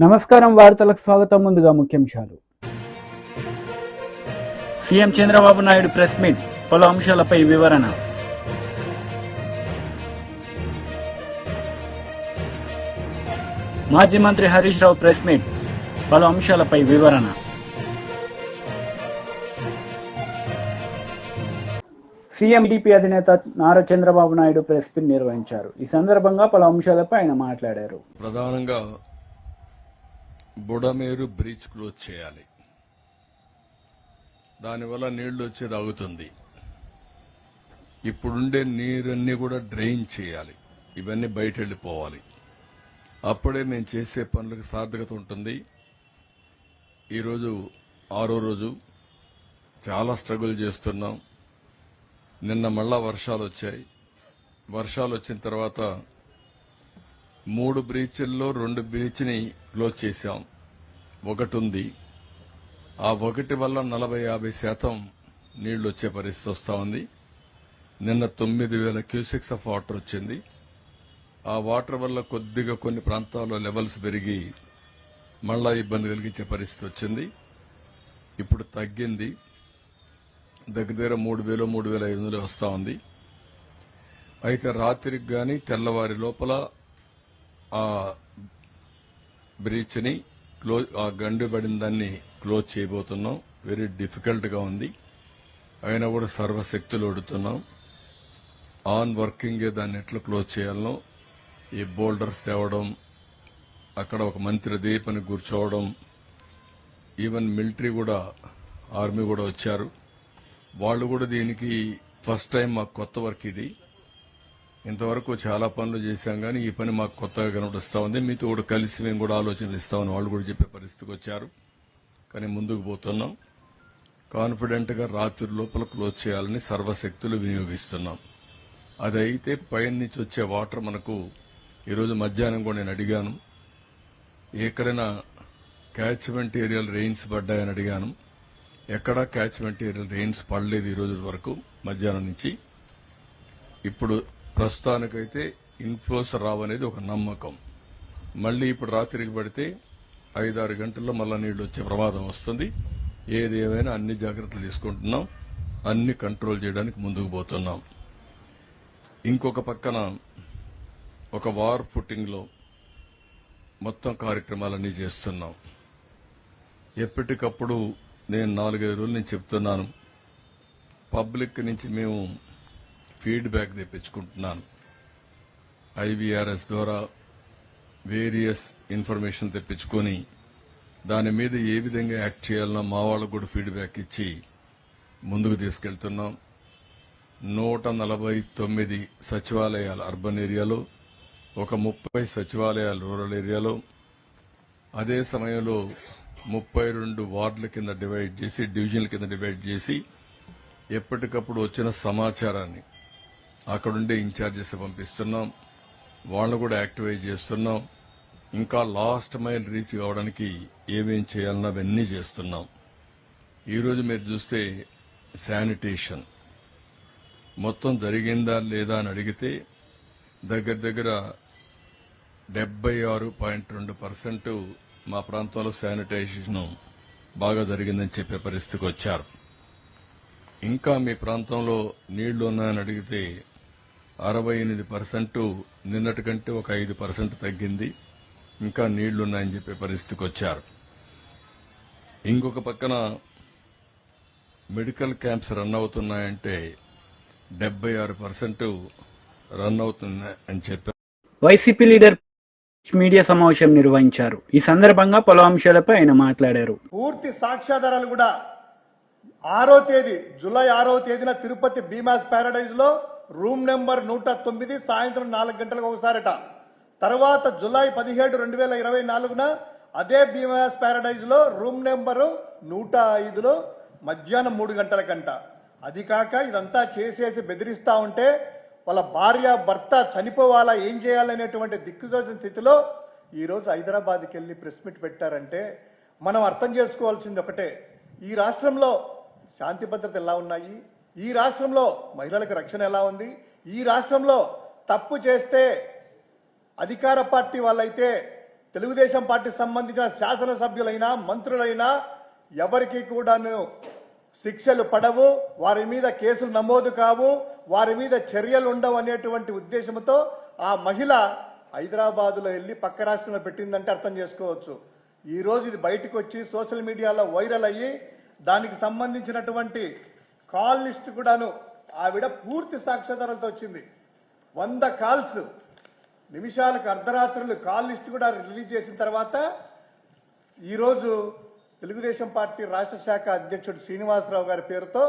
నమస్కారం వార్తలకు స్వాగతం. ముందుగా ముఖ్యాంశాలు. CM Chandrababu Naidu press meet, పలు అంశాలపై వివరణ. మాజీ మంత్రి హరీష్ రావు ప్రెస్ మీట్, పలు అంశాలపై వివరణ. సీఎం టీడీపీ అధినేత నారా చంద్రబాబు నాయుడు ప్రెస్ మీట్ నిర్వహించారు. ఈ సందర్భంగా పలు అంశాలపై ఆయన మాట్లాడారు. ప్రధానంగా బుడమేరు బ్రీచ్ క్లోజ్ చేయాలి. దానివల్ల నీళ్లు వచ్చేది ఆగుతుంది. ఇప్పుడుండే నీరన్నీ కూడా డ్రైన్ చేయాలి. ఇవన్నీ బయట వెళ్లిపోవాలి. అప్పుడే మేము చేసే పనులకు సార్థకత ఉంటుంది. ఈరోజు 6వ రోజు చాలా స్ట్రగుల్ చేస్తున్నాం. నిన్న మళ్ళా వర్షాలు వచ్చాయి. వర్షాలు వచ్చిన తర్వాత 3 బ్రీచ్ల్లో 2 బ్రీచ్ని క్లోజ్ చేశాం. ఒకటి ఉంది. ఆ ఒకటి వల్ల 40-50% నీళ్లు వచ్చే పరిస్థితి వస్తా ఉంది. నిన్న 9,000 క్యూసెక్స్ ఆఫ్ వాటర్ వచ్చింది. ఆ వాటర్ వల్ల కొద్దిగా కొన్ని ప్రాంతాల్లో లెవెల్స్ పెరిగి మళ్ళా ఇబ్బంది కలిగించే పరిస్థితి వచ్చింది. ఇప్పుడు తగ్గింది. దగ్గర 3,000-3,500 వస్తా ఉంది. అయితే రాత్రికి గాని తెల్లవారి లోపల ఆ బ్రీచ్ ని ఆ గండి పడిన దాన్ని క్లోజ్ చేయబోతున్నాం. వెరీ డిఫికల్ట్ గా ఉంది. అయినా కూడా సర్వశక్తులు ఒడుతున్నాం. ఆన్ వర్కింగ్ దాన్ని ఎట్లా క్లోజ్ చేయాలనో ఈ బోల్డర్స్ తేవడం, అక్కడ ఒక మంత్రి దీపని కూర్చోవడం, ఈవెన్ మిలిటరీ కూడా, ఆర్మీ కూడా వచ్చారు. వాళ్ళు కూడా దీనికి ఫస్ట్ టైం మాకు కొత్త వర్క్ ఇది. ఇంతవరకు చాలా పనులు చేశాం కానీ ఈ పని మాకు కొత్తగా కనబడిస్తా ఉంది. మీతో కూడా కలిసి మేము కూడా ఆలోచనిస్తామని వాళ్ళు కూడా చెప్పే పరిస్థితికి వచ్చారు. కానీ ముందుకు పోతున్నాం. కాన్ఫిడెంట్ గా రాత్రి లోపల క్లోజ్ చేయాలని సర్వశక్తులు వినియోగిస్తున్నాం. అదైతే పైన నుంచి వచ్చే వాటర్ మనకు ఈరోజు మధ్యాహ్నం కూడా నేను అడిగాను, ఎక్కడైనా క్యాచ్మెంట్ ఏరియాలు రెయిన్స్ పడ్డాయని అడిగాను. ఎక్కడా క్యాచ్మెంట్ ఏరియాలు రెయిన్స్ పడలేదు ఈ రోజు వరకు మధ్యాహ్నం నుంచి. ఇప్పుడు ప్రస్తుతానికైతే ఇన్ఫ్లోస్ రావనేది ఒక నమ్మకం. మళ్లీ ఇప్పుడు రాత్రికి పడితే 5-6 గంటల్లో మళ్ళా నీళ్లు వచ్చే ప్రమాదం వస్తుంది. ఏది ఏమైనా అన్ని జాగ్రత్తలు తీసుకుంటున్నాం. అన్ని కంట్రోల్ చేయడానికి ముందుకు పోతున్నాం. ఇంకొక పక్కన ఒక వార్ ఫుటింగ్ లో మొత్తం కార్యక్రమాలన్నీ చేస్తున్నాం. ఎప్పటికప్పుడు నేను 4-5 రోజుల నుంచి చెప్తున్నాను, పబ్లిక్ నుంచి మేము ఫీడ్బ్యాక్ తెప్పించుకుంటున్నాను. ఐవీఆర్ఎస్ ద్వారా వేరియస్ ఇన్ఫర్మేషన్ తెప్పించుకొని దాని మీద ఏ విధంగా యాక్ట్ చేయాలనో మా వాళ్ళకు కూడా ఫీడ్బ్యాక్ ఇచ్చి ముందుకు తీసుకెళ్తున్నాం. 149 సచివాలయాలు అర్బన్ ఏరియాలో, ఒక 30 సచివాలయాలు రూరల్ ఏరియాలో, అదే సమయంలో 32 వార్డుల కింద డివైడ్ చేసి, డివిజన్ల కింద డివైడ్ చేసి ఎప్పటికప్పుడు వచ్చిన సమాచారాన్ని అక్కడుండే ఇన్ఛార్జెస్ పంపిస్తున్నాం. వాళ్ళు కూడా యాక్టివేట్ చేస్తున్నాం. ఇంకా లాస్ట్ మైల్ రీచ్ కావడానికి ఏమేం చేయాలన్నా అవన్నీ చేస్తున్నాం. ఈరోజు మీరు చూస్తే శానిటేషన్ మొత్తం జరిగిందా లేదా అని అడిగితే దగ్గర 76.2% మా ప్రాంతంలో శానిటైజేషన్ బాగా జరిగిందని చెప్పే పరిస్థితికి వచ్చారు. ఇంకా మీ ప్రాంతంలో నీళ్లు ఉన్నాయని అడిగితే 68% నిన్నటి కంటే ఒక 5% తగ్గింది. ఇంకా నీళ్లున్నాయని చెప్పే పరిస్థితికి వచ్చారు. ఇంకొక పక్కన మెడికల్ క్యాంప్స్ రన్ అవుతున్నాయంటే 76% రన్ అవుతున్నాయని చెప్పారు. వైసీపీ లీడర్ మీడియా సమావేశం నిర్వహించారు. ఈ సందర్భంగా పలు అంశాలపై ఆయన మాట్లాడారు. పూర్తి సాక్ష్యాధారాలు కూడా జూలై 6వ తేదీన తిరుపతి బీమాస్ ప్యారడైజ్ లో రూమ్ నెంబర్ 109 సాయంత్రం 4 గంటలకు ఒకసారట. తర్వాత జూలై 17, 2024న అదే బీమాస్ ప్యారడైజ్ లో రూమ్ నెంబరు 105లో మధ్యాహ్నం 3 గంటలకంట. అది కాక ఇదంతా చేసేసి బెదిరిస్తా ఉంటే వాళ్ళ భార్య భర్త చనిపోవాలా, ఏం చేయాలనేటువంటి దిక్కుదోచిన స్థితిలో ఈరోజు హైదరాబాద్కి వెళ్లి ప్రెస్ మీట్ పెట్టారంటే మనం అర్థం చేసుకోవాల్సింది ఒకటే, ఈ రాష్ట్రంలో శాంతి భద్రత ఎలా ఉన్నాయి, ఈ రాష్ట్రంలో మహిళలకు రక్షణ ఎలా ఉంది, ఈ రాష్ట్రంలో తప్పు చేస్తే అధికార పార్టీ వాళ్ళైతే తెలుగుదేశం పార్టీకి సంబంధించిన శాసనసభ్యులైనా మంత్రులైనా ఎవరికి కూడాను శిక్షలు పడవు, వారి మీద కేసులు నమోదు కావు, వారి మీద చర్యలు ఉండవు అనేటువంటి ఉద్దేశంతో ఆ మహిళ హైదరాబాదులో వెళ్ళి పక్క రాష్ట్రంలో పెట్టిందంటే అర్థం చేసుకోవచ్చు. ఈ రోజు ఇది బయటకు వచ్చి సోషల్ మీడియాలో వైరల్ అయ్యి దానికి సంబంధించినటువంటి కాల్ లిస్ట్ కూడాను ఆవిడ పూర్తి సాక్ష్యాధారాలతో వచ్చింది. 100 కాల్స్, నిమిషాలకు అర్ధరాత్రులు కాల్ లిస్ట్ కూడా రిలీజ్ చేసిన తర్వాత ఈరోజు తెలుగుదేశం పార్టీ రాష్ట్ర శాఖ అధ్యక్షుడు శ్రీనివాసరావు గారి పేరుతో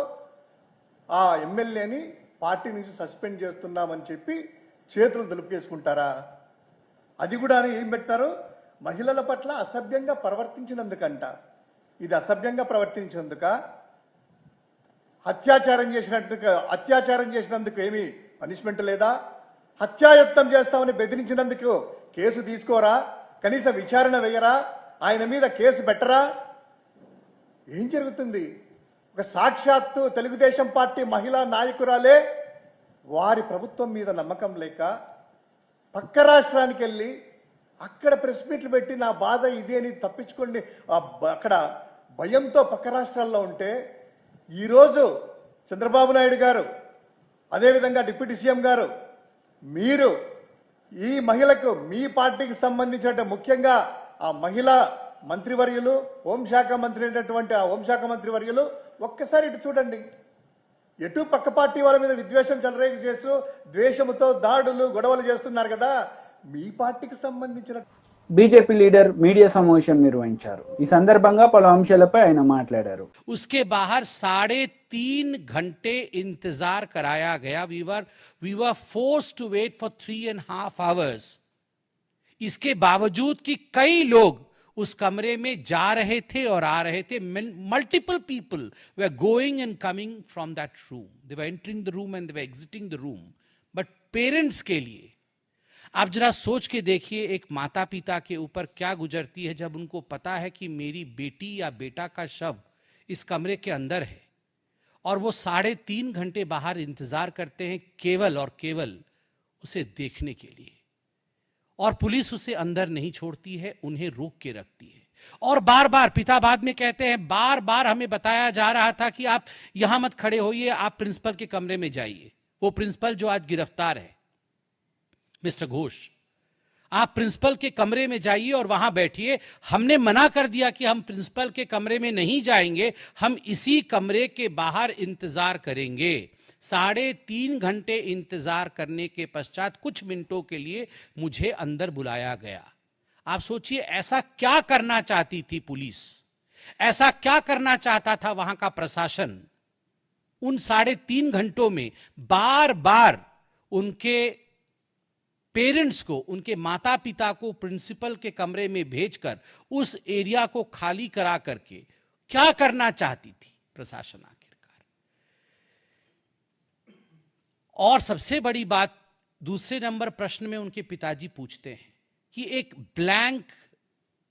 ఆ ఎమ్మెల్యేని పార్టీ నుంచి సస్పెండ్ చేస్తున్నామని చెప్పి చేతులు దులుపేసుకుంటారా? అది కూడా ఏం పెట్టారు, మహిళల పట్ల అసభ్యంగా ప్రవర్తించినందుకంట. ఇది అసభ్యంగా ప్రవర్తించినందుక, అత్యాచారం చేసినందుకు ఏమీ పనిష్మెంట్ లేదా? హత్యాయత్నం చేస్తామని బెదిరించినందుకు కేసు తీసుకోరా? కనీస విచారణ వేయరా? ఆయన మీద కేసు పెట్టరా? ఏం జరుగుతుంది? ఒక సాక్షాత్తు తెలుగుదేశం పార్టీ మహిళా నాయకురాలే వారి ప్రభుత్వం మీద నమ్మకం లేక పక్క రాష్ట్రానికి వెళ్ళి అక్కడ ప్రెస్ మీట్లు పెట్టి నా బాధ ఇదే అని తప్పించుకోండి అక్కడ భయంతో పక్క రాష్ట్రాల్లో ఉంటే, ఈరోజు చంద్రబాబు నాయుడు గారు అదేవిధంగా డిప్యూటీ సీఎం గారు మీరు ఈ మహిళకు మీ పార్టీకి సంబంధించిన ముఖ్యంగా ఆ మహిళా మంత్రివర్యులు, హోంశాఖ మంత్రి అయినటువంటి ఆ హోంశాఖ మంత్రివర్యులు ఒక్కసారి ఇటు చూడండి. ఎటు పక్క పార్టీ వాళ్ళ మీద విద్వేషం చెలరేగి చేస్తూ ద్వేషముతో దాడులు గొడవలు చేస్తున్నారు కదా, మీ పార్టీకి సంబంధించిన బీజేపీ లీడర్ మీడియా సమావేశం నిర్వహించారు. ఈ సందర్భంగా పలు అంశాలపై ఆయన మాట్లాడారు. उसके बाहर 3.5 घंटे इंतजार कराया गया. we were forced to wait for 3.5 hours. इसके बावजूद कि कई लोग उस कमरे में जा रहे थे और आ रहे थे. Multiple people were going and coming from that room. They were entering the room and they were exiting the room. But parents के लिए आप जरा सोच के देखिए, एक माता पिता के ऊपर क्या गुजरती है जब उनको पता है कि मेरी बेटी या बेटा का शव इस कमरे के अंदर है और वो 3.5 घंटे बाहर इंतजार करते हैं केवल और केवल उसे देखने के लिए, और पुलिस उसे अंदर नहीं छोड़ती है, उन्हें रोक के रखती है. और बार बार पिता बाद में कहते हैं, बार बार हमें बताया जा रहा था कि आप यहां मत खड़े होइए, आप प्रिंसिपल के कमरे में जाइए. वो प्रिंसिपल जो आज गिरफ्तार है, मिस्टर घोष, आप प्रिंसिपल के कमरे में जाइए और वहां बैठिए. हमने मना कर दिया कि हम प्रिंसिपल के कमरे में नहीं जाएंगे, हम इसी कमरे के बाहर इंतजार करेंगे. 3.5 घंटे इंतजार करने के पश्चात कुछ मिनटों के लिए मुझे अंदर बुलाया गया. आप सोचिए, ऐसा क्या करना चाहती थी पुलिस, ऐसा क्या करना चाहता था वहां का प्रशासन? उन 3.5 घंटों में बार बार उनके पेरेंट्स को, उनके माता पिता को प्रिंसिपल के कमरे में भेजकर उस एरिया को खाली करा करके क्या करना चाहती थी प्रशासन आखिरकार? और सबसे बड़ी बात, दूसरे नंबर प्रश्न में उनके पिताजी पूछते हैं कि एक ब्लैंक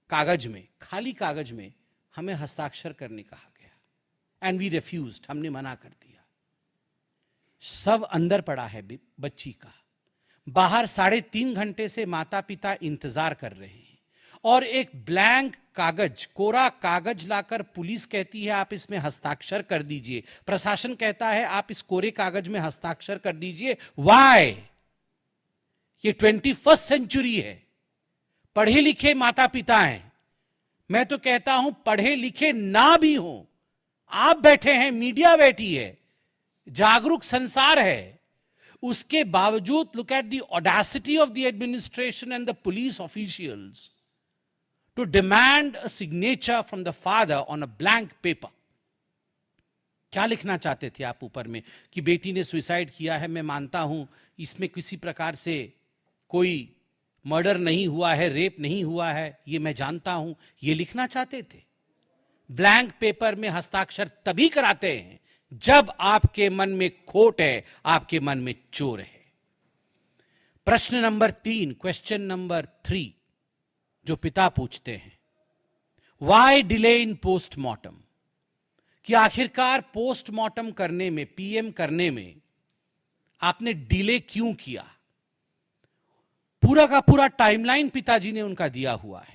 कागज में, खाली कागज में हमें हस्ताक्षर करने कहा गया एंड वी रिफ्यूज्ड, हमने मना कर दिया. सब अंदर पड़ा है बच्ची का, बाहर 3.5 घंटे से माता पिता इंतजार कर रहे हैं, और एक ब्लैंक कागज, कोरा कागज लाकर पुलिस कहती है आप इसमें हस्ताक्षर कर दीजिए, प्रशासन कहता है आप इस कोरे कागज में हस्ताक्षर कर दीजिए. वाई? ये 21st सेंचुरी है, पढ़े लिखे माता पिता हैं. मैं तो कहता हूं पढ़े लिखे ना भी हो, आप बैठे हैं, मीडिया बैठी है, जागरूक संसार है, उसके बावजूद look at the audacity of the administration and the police officials to demand a signature from the father on a blank paper. क्या लिखना चाहते थे आप ऊपर में कि बेटी ने सुसाइड किया है? मैं मानता हूं इसमें किसी प्रकार से कोई मर्डर नहीं हुआ है, रेप नहीं हुआ है, ये मैं जानता हूं. ये लिखना चाहते थे? ब्लैंक पेपर में हस्ताक्षर तभी कराते हैं जब आपके मन में खोट है, आपके मन में चोर है. प्रश्न नंबर 3, क्वेश्चन नंबर 3 जो पिता पूछते हैं, वाई डिले इन पोस्टमार्टम, कि आखिरकार पोस्टमार्टम करने में, पीएम करने में आपने डिले क्यों किया? पूरा का पूरा टाइमलाइन पिताजी ने उनका दिया हुआ है।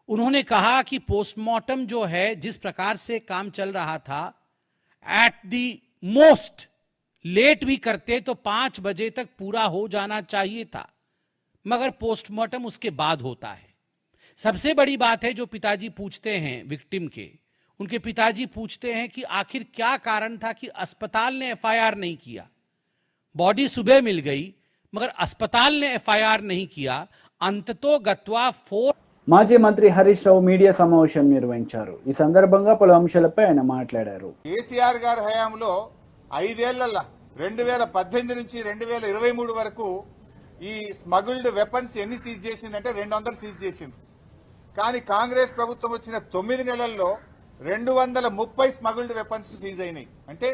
उन्होंने कहा कि पोस्टमार्टम जो है, जिस प्रकार से काम चल रहा था, एट दी मोस्ट लेट भी करते तो 5 बजे तक पूरा हो जाना चाहिए था, मगर पोस्टमार्टम उसके बाद होता है। सबसे बड़ी बात है जो पिताजी पूछते हैं विक्टिम के, उनके पिताजी पूछते हैं कि आखिर क्या कारण था कि अस्पताल ने एफआईआर नहीं किया। बॉडी सुबह मिल गई मगर अस्पताल ने एफआईआर नहीं किया। अंततो गत्वा 4 మాజీ మంత్రి హరీష్ రావు మీడియా సమావేశం నిర్వహించారు. ఈ సందర్భంగా పలు అంశాలపై ఆయన మాట్లాడారు. కేసీఆర్ గారి హయాంలో 5 ఏళ్లలో 2018 నుంచి 2023 వరకు ఈ స్మగుల్డ్ వెపన్స్ ఎన్ని సీజ్ చేసిందంటే 200 సీజ్ చేసింది. కానీ కాంగ్రెస్ ప్రభుత్వం వచ్చిన 9 నెలల్లో 230 స్మగుల్డ్ వెపన్స్ సీజ్ అయినాయి. అంటే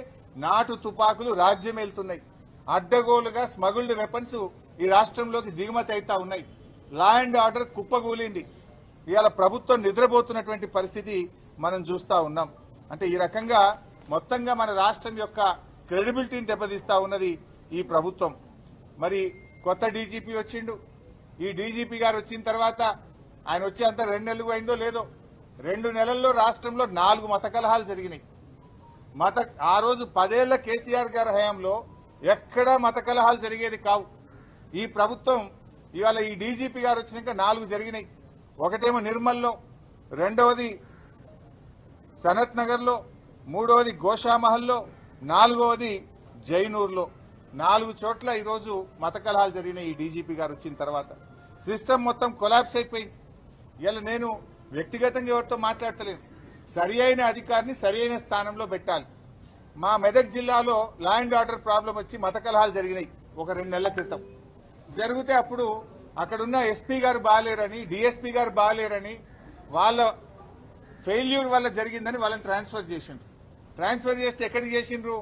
నాటు తుపాకులు రాజ్యం వెళ్తున్నాయి. అడ్డగోలుగా స్మగుల్డ్ వెపన్స్ ఈ రాష్ట్రంలోకి దిగుమతి అవుతా ఉన్నాయి. లా అండ్ ఆర్డర్ కుప్పగూలింది. ఇవాళ ప్రభుత్వం నిద్రపోతున్నటువంటి పరిస్థితి మనం చూస్తా ఉన్నాం. అంటే ఈ రకంగా మొత్తంగా మన రాష్ట్రం యొక్క క్రెడిబిలిటీని దెబ్బతీస్తా ఉన్నది ఈ ప్రభుత్వం. మరి కొత్త డీజీపీ వచ్చిండు. ఈ డీజీపీ గారు వచ్చిన తర్వాత ఆయన వచ్చి అంత 2 నెలలు అయిందో లేదో, 2 నెలల్లో రాష్ట్రంలో 4 మత కలహాలు జరిగినాయి. ఆ రోజు 10 ఏళ్ల కేసీఆర్ గారి హయాంలో ఎక్కడా మత కలహాలు జరిగేది కావు. ఈ ప్రభుత్వం ఇవాళ ఈ డీజీపీ గారు వచ్చినాక 4 జరిగినాయి. ఒకటేమో నిర్మల్లో, రెండవది సనత్ నగర్లో, మూడవది గోషామహల్లో, 4వది జైనూర్లో. 4 చోట్ల ఈరోజు మత కలహాలు జరిగినాయి. ఈ డీజీపీ గారు వచ్చిన తర్వాత సిస్టమ్ మొత్తం కొలాప్స్ అయిపోయింది. ఇలా నేను వ్యక్తిగతంగా ఎవరితో మాట్లాడతలేను. సరి అయిన అధికారిని సరి అయిన స్థానంలో పెట్టాలి. మా మెదక్ జిల్లాలో లా అండ్ ఆర్డర్ ప్రాబ్లం వచ్చి మత కలహాలు జరిగినాయి ఒక 2 నెలల క్రితం. జరిగితే అప్పుడు అక్కడున్న ఎస్పీ గారు బాగాలేరని, డిఎస్పీ గారు బాగాలేరని, వాళ్ళ ఫెయిల్యూర్ వల్ల జరిగిందని వాళ్ళని ట్రాన్స్ఫర్ చేసిండ్రు. ట్రాన్స్ఫర్ చేస్తే ఎక్కడికి చేసిండ్రు?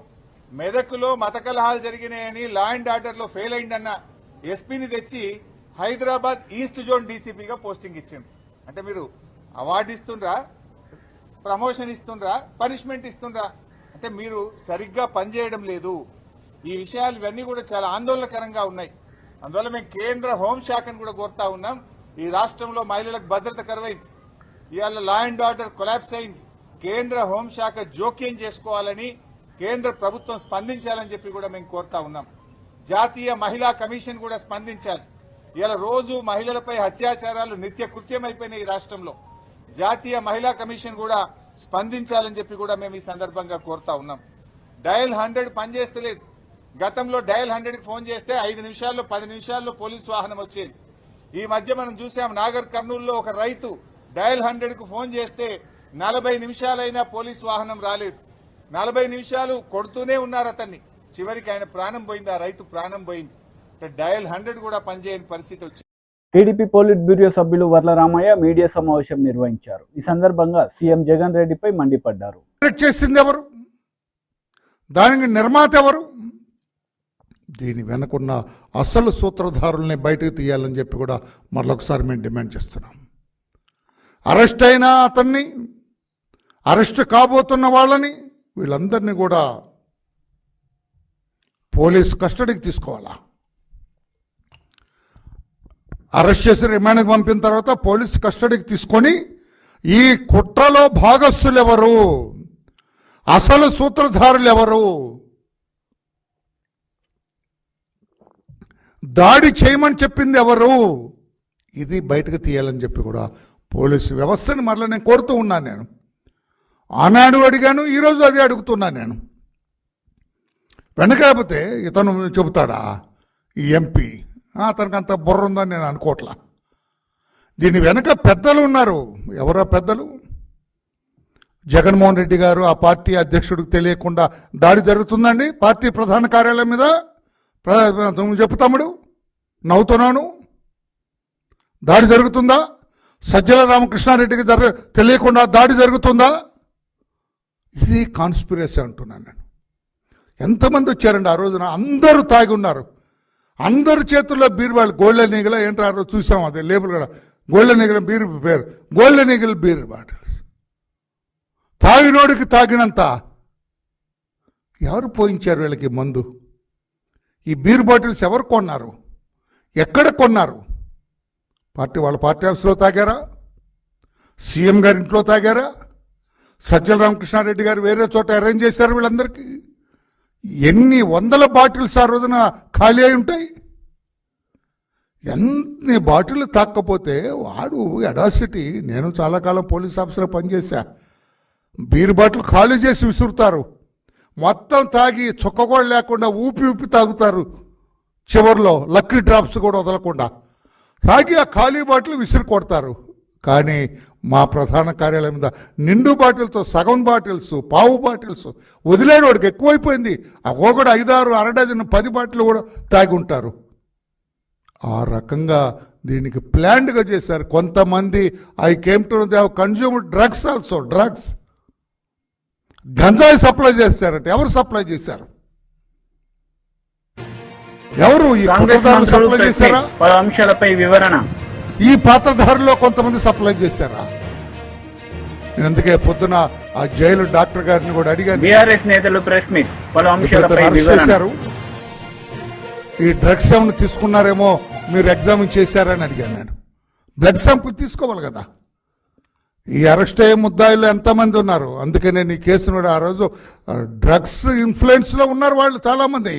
మెదక్లో మత కలహాలు జరిగినాయని లా అండ్ ఆర్డర్ లో ఫెయిల్ అయిందన్న ఎస్పీని తెచ్చి హైదరాబాద్ ఈస్ట్ జోన్ డీసీపీగా పోస్టింగ్ ఇచ్చిండ్రు. అంటే మీరు అవార్డు ఇస్తుండ్రా, ప్రమోషన్ ఇస్తుండ్రా, పనిష్మెంట్ ఇస్తుండ్రా? అంటే మీరు సరిగ్గా పనిచేయడం లేదు. ఈ విషయాలు ఇవన్నీ కూడా చాలా ఆందోళనకరంగా ఉన్నాయి. అందువల్ల మేము కేంద్ర హోంశాఖను కూడా కోరుతా ఉన్నాం. ఈ రాష్ట్రంలో మహిళలకు భద్రత కరువైంది. ఇవాళ లా అండ్ ఆర్డర్ కొలాప్స్ అయింది. కేంద్ర హోంశాఖ జోక్యం చేసుకోవాలని, కేంద్ర ప్రభుత్వం స్పందించాలని చెప్పి కూడా మేము కోరుతా ఉన్నాం. జాతీయ మహిళా కమిషన్ కూడా స్పందించాలి. ఇలా రోజు మహిళలపై అత్యాచారాలు నిత్య కృత్యమైపోయినాయి ఈ రాష్ట్రంలో. జాతీయ మహిళా కమిషన్ కూడా స్పందించాలని చెప్పి కూడా మేము ఈ సందర్భంగా కోరుతా ఉన్నాం. డయల్ 100 పనిచేస్తలేదు. గతంలో డయల్ 100కి ఫోన్ చేస్తే 5 నిమిషాల్లో 10 నిమిషాల్లో పోలీసు వాహనం వచ్చేది. ఈ మధ్య మనం చూసాం నాగర్ కర్నూలులో ఒక రైతు డయల్ 100కు ఫోన్ చేస్తే 40 నిమిషాలైనా పోలీసు వాహనం రాలేదు. 40 నిమిషాలు కొడుతూనే ఉన్నారు అతన్ని. చివరికి ఆయన ప్రాణం పోయింది, ఆ రైతు ప్రాణం పోయింది. డయల్ 100 కూడా పనిచేయని పరిస్థితి వచ్చింది. టీడీపీ పోలిట్ బ్యూరో సభ్యులు వర్ల రామయ్య మీడియా సమావేశం నిర్వహించారు. ఈ సందర్భంగా సీఎం జగన్ రెడ్డిపై మండిపడ్డారు. చేసింది ఎవరు? దానికి నిర్మాత ఎవరు? దీని వెనుకున్న అసలు సూత్రధారుల్ని బయటకు తీయాలని చెప్పి కూడా మరొకసారి మేము డిమాండ్ చేస్తున్నాం. అరెస్ట్ అయిన అతన్ని, అరెస్ట్ కాబోతున్న వాళ్ళని, వీళ్ళందరినీ కూడా పోలీస్ కస్టడీకి తీసుకోవాలా? అరెస్ట్ చేసి రిమాండ్కి పంపిన తర్వాత పోలీస్ కస్టడీకి తీసుకొని ఈ కుట్రలో భాగస్థులు ఎవరు, అసలు సూత్రధారులు ఎవరు, దాడి చేయమని చెప్పింది ఎవరు, ఇది బయటకు తీయాలని చెప్పి కూడా పోలీసు వ్యవస్థని మరలా నేను కోరుతూ ఉన్నాను. నేను ఆనాడు అడిగాను, ఈరోజు అదే అడుగుతున్నాను. నేను వెనకాకపోతే ఇతను చెబుతాడా ఈ ఎంపీ, అతనికి అంత బుర్ర ఉందని నేను అనుకోవట్లా. దీని వెనక పెద్దలు ఉన్నారు. ఎవరో పెద్దలు? జగన్మోహన్ రెడ్డి గారు, ఆ పార్టీ అధ్యక్షుడికి తెలియకుండా దాడి జరుగుతుందండి పార్టీ ప్రధాన కార్యాలయం మీద. నువ్వు చెప్పు తమ్ముడు, నవ్వుతున్నాను. దాడి జరుగుతుందా? సజ్జల రామకృష్ణారెడ్డికి తెలియకుండా దాడి జరుగుతుందా? ఇది కాన్స్పిరసీ అంటున్నాను నేను. ఎంతమంది వచ్చారండి ఆ రోజున? అందరూ తాగి ఉన్నారు. అందరి చేతుల్లో బీర్ బాటిల్, గోల్డెన్ ఈగల్ ఏంటారో చూసాం, అదే లేబుల్ కూడా గోల్డెన్ ఈగల్ బీర్ పేరు, గోల్డెన్ ఈగల్ బీర్ బాటిల్స్. తాగినోడికి తాగినంత. ఎవరు పోయించారు వీళ్ళకి మందు? ఈ బీర్ బాటిల్స్ ఎవరు కొన్నారు? ఎక్కడ కొన్నారు? వాళ్ళ పార్టీ ఆఫీస్లో తాగారా? సీఎం గారి ఇంట్లో తాగారా? సజ్జల రామకృష్ణారెడ్డి గారు వేరే చోట అరేంజ్ చేశారు వీళ్ళందరికీ. ఎన్ని వందల బాటిల్స్ ఆ రోజున ఖాళీ అయి ఉంటాయి. ఎన్ని బాటిల్ తాక్కపోతే వాడు అడాసిటీ. నేను చాలా కాలం పోలీస్ ఆఫీసర్ పనిచేశా. బీర్ బాటిల్ ఖాళీ చేసి విసురుతారు, మొత్తం తాగి చుక్క కూడా లేకుండా ఊపి తాగుతారు. చివరిలో లక్కీ డ్రాప్స్ కూడా వదలకుండా తాగి ఆ ఖాళీ బాటిల్ విసిరి కొడతారు. కానీ మా ప్రధాన కార్యాలయం మీద నిండు బాటిల్తో సగం బాటిల్స్, పావు బాటిల్స్ వదిలేని వాడికి ఎక్కువైపోయింది. ఒక్కొక్కడు 5, 6, అర డజన్ 10 బాటిల్ కూడా తాగి ఉంటారు. ఆ రకంగా దీనికి ప్లాన్డ్గా చేశారు కొంతమంది. I came to they have consumed drugs also. Drugs, గంజాయి సప్లై చేశారంటే ఎవరు సప్లై చేశారు? ఎవరు? ఈ కాంగ్రెస్ కుట్రదారులు మంత్రులు సప్లై చేశారా? పలు అంశాలపై వివరణ. ఈ పాత్రధారుల్లో కొంతమంది సప్లై చేశారా? నేను అందుకే పొద్దున ఆ జైలు డాక్టర్ గారిని కూడా అడిగాను. బీఆర్ఎస్ నేతలు ప్రెస్ మీట్, పలు అంశాలపై అరెస్ట్ వివరణ. చేశారు. ఈ డ్రగ్స్ ఏమైనా తీసుకున్నారేమో మీరు ఎగ్జామిన్ చేశారని అడిగాను నేను. బ్లడ్ శాంపుల్ తీసుకోవాలి కదా. ఈ అరెస్ట్ అయ్యే ముద్దాయిలు ఎంతమంది ఉన్నారు? అందుకే నేను ఈ కేసును కూడా ఆ రోజు డ్రగ్స్ ఇన్ఫ్లుయెన్స్లో ఉన్నారు వాళ్ళు చాలామంది.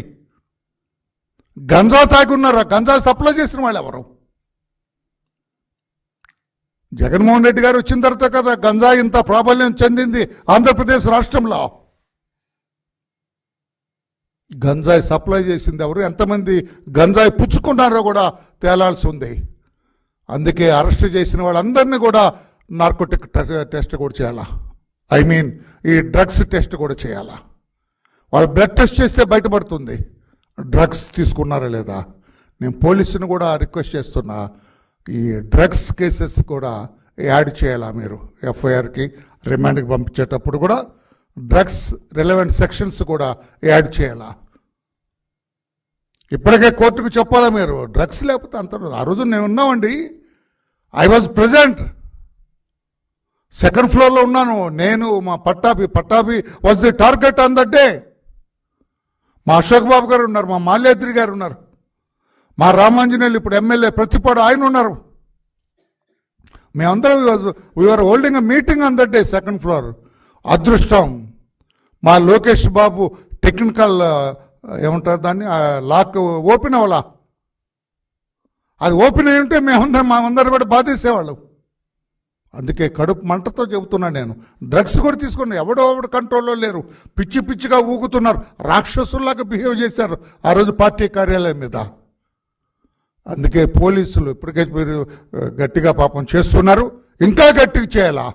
గంజా తాగి ఉన్నారు. గంజా సప్లై చేసిన వాళ్ళు ఎవరు? జగన్మోహన్ రెడ్డి గారు వచ్చిన తర్వాత కదా గంజా ఇంత ప్రాబల్యం చెందింది ఆంధ్రప్రదేశ్ రాష్ట్రంలో. గంజాయి సప్లై చేసింది ఎవరు? ఎంతమంది గంజాయి పుచ్చుకున్నారో కూడా తేలాల్సి ఉంది. అందుకే అరెస్ట్ చేసిన వాళ్ళందరినీ కూడా నార్కోటిక్ టెస్ట్ కూడా చేయాలా. ఐ మీన్ ఈ డ్రగ్స్ టెస్ట్ కూడా చేయాలా. వాళ్ళు బ్లడ్ టెస్ట్ చేస్తే బయటపడుతుంది డ్రగ్స్ తీసుకున్నారా లేదా. నేను పోలీసుని కూడా రిక్వెస్ట్ చేస్తున్నా, ఈ డ్రగ్స్ కేసెస్ కూడా యాడ్ చేయాలా మీరు. ఎఫ్ఐఆర్కి రిమాండ్కి పంపించేటప్పుడు కూడా డ్రగ్స్ రిలవెంట్ సెక్షన్స్ కూడా యాడ్ చేయాలా. ఇప్పటికే కోర్టుకు చెప్పాలా మీరు. డ్రగ్స్ లేకపోతే అంత. ఆ రోజు నేను ఉన్నామండి. I was present. సెకండ్ ఫ్లోర్లో ఉన్నాను నేను. మా Pattabhi was the target on that day. మా అశోక్ బాబు గారు ఉన్నారు, మా మాల్యాద్రి గారు ఉన్నారు, మా రామాంజనేయులు ఇప్పుడు ఎమ్మెల్యే ప్రతిపాడు ఆయన ఉన్నారు. మేమందరం we are holding a meeting on that day second floor. అదృష్టం మా లోకేష్ బాబు టెక్నికల్ ఏమంటారు దాన్ని, లాక్ ఓపెన్ అవ్వాలా. అది ఓపెన్ అయి ఉంటే మేమందరం కూడా బాధేసేవాళ్ళం. అందుకే కడుపు మంటతో చెబుతున్నాను నేను. డ్రగ్స్ కూడా తీసుకున్నాను. ఎవడో కంట్రోల్లో లేరు. పిచ్చిగా ఊగుతున్నారు. రాక్షసుల్లాగా బిహేవ్ చేశారు ఆ రోజు పార్టీ కార్యాలయం మీద. అందుకే పోలీసులు ఇప్పటికే మీరు గట్టిగా పాపం చేస్తున్నారు, ఇంకా గట్టిగా చేయాలా.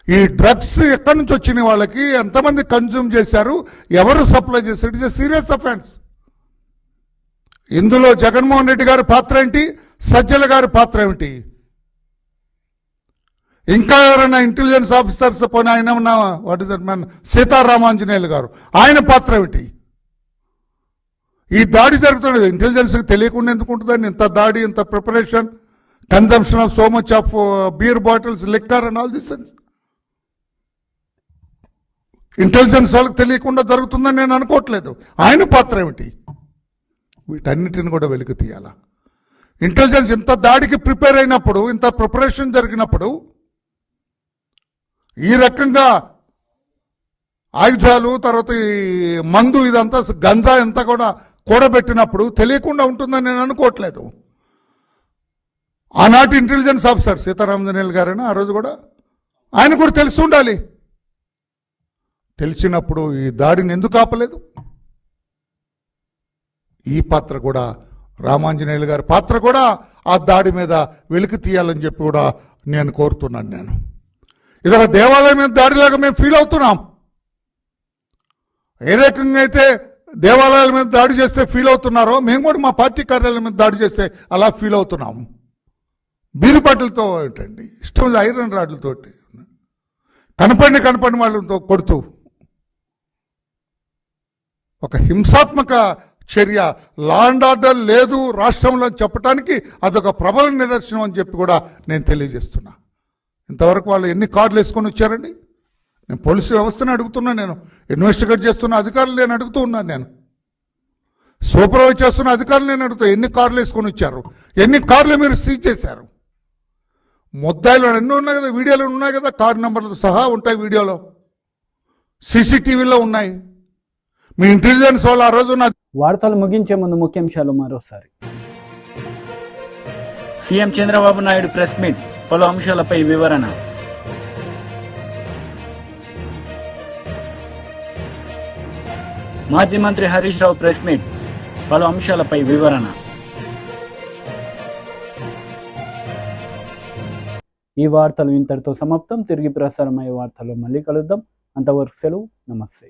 ఈ డ్రగ్స్ ఎక్కడి నుంచి వచ్చిన వాళ్ళకి, ఎంతమంది కన్జ్యూమ్ చేశారు, ఎవరు సప్లై చేశారు, it is a serious offence. ఇందులో జగన్మోహన్ రెడ్డి గారి పాత్ర ఏంటి, సజ్జల గారి పాత్ర ఏమిటి, ఇంకా ఎవరైనా ఇంటెలిజెన్స్ ఆఫీసర్స్ పోయిన ఆయన what is that man Sitaramanjaneyulu garu, ఆయన పాత్ర ఏమిటి? ఈ దాడి జరుగుతున్నది ఇంటెలిజెన్స్కి తెలియకుండా ఎందుకు ఉంటుందండి? ఇంత దాడి, ఇంత preparation, consumption of so much of beer bottles, liquor and all this things. Intelligence వాళ్ళకి తెలియకుండా జరుగుతుందని నేను అనుకోవట్లేదు. ఆయన పాత్ర ఏమిటి? వీటన్నిటిని కూడా వెలికి తీయాలా. ఇంటెలిజెన్స్ ఇంత దాడికి ప్రిపేర్ అయినప్పుడు, ఇంత ప్రిపరేషన్ జరిగినప్పుడు, ఈ రకంగా ఆయుధాలు, తర్వాత ఈ మందు, ఇదంతా గంజా అంతా కూడా కూడబెట్టినప్పుడు తెలియకుండా ఉంటుందని నేను అనుకోవట్లేదు. ఆనాటి ఇంటెలిజెన్స్ ఆఫీసర్ సీతారామజనేయులు గారైనా ఆ రోజు కూడా ఆయన కూడా తెలిసి ఉండాలి. తెలిసినప్పుడు ఈ దాడిని ఎందుకు ఆపలేదు? ఈ పాత్ర కూడా, రామాంజనేయులు గారి పాత్ర కూడా ఆ దాడి మీద వెలికి తీయాలని చెప్పి కూడా నేను కోరుతున్నాను. నేను ఇదొక దేవాలయం మీద దాడిలాగా మేము ఫీల్ అవుతున్నాం. ఏ రకంగా అయితే దేవాలయాల మీద దాడి చేస్తే ఫీల్ అవుతున్నారో, మేము కూడా మా పార్టీ కార్యాలయం మీద దాడి చేస్తే అలా ఫీల్ అవుతున్నాం. బీరుబాటలతో ఏంటండి, ఇష్టం ఐరన్ రాడ్లతోటి కనపడిన వాళ్ళతో కొడుతూ ఒక హింసాత్మక చర్య, లా అండ్ ఆర్డర్ లేదు రాష్ట్రంలో చెప్పడానికి అదొక ప్రబల నిదర్శనం అని చెప్పి కూడా నేను తెలియజేస్తున్నా. ఇంతవరకు వాళ్ళు ఎన్ని కార్డులు వేసుకొని వచ్చారండి? నేను పోలీసు వ్యవస్థని అడుగుతున్నా, నేను ఇన్వెస్టిగేట్ చేస్తున్న అధికారులు నేను అడుగుతూ ఉన్నాను, నేను సూపర్వైజ్ చేస్తున్న అధికారులు నేను అడుగుతా, ఎన్ని కార్లు వేసుకొని వచ్చారు, ఎన్ని కార్లు మీరు సీజ్ చేశారు? ముద్దాయిలు అన్నీ ఉన్నాయి కదా, వీడియోలు ఉన్నాయి కదా, కారు నెంబర్లతో సహా ఉంటాయి, వీడియోలో సీసీటీవీలో ఉన్నాయి. మీ ఇంటెలిజెన్స్ వాళ్ళు ఆ రోజు వార్తలు ముగించే ముందు ముఖ్యాంశాలు మరోసారి. CM Chandrababu Naidu press meet, పలు అంశాలపై వివరణ. మాజీ మంత్రి హరీష్ రావు ప్రెస్ మీట్, పలు అంశాలపై వివరణ. ఈ వార్తలు ఇంతటితో సమాప్తం. తిరిగి ప్రసారమయ్యే వార్తల్లో మళ్ళీ కలుద్దాం. అంతవరకు సెలవు. నమస్తే.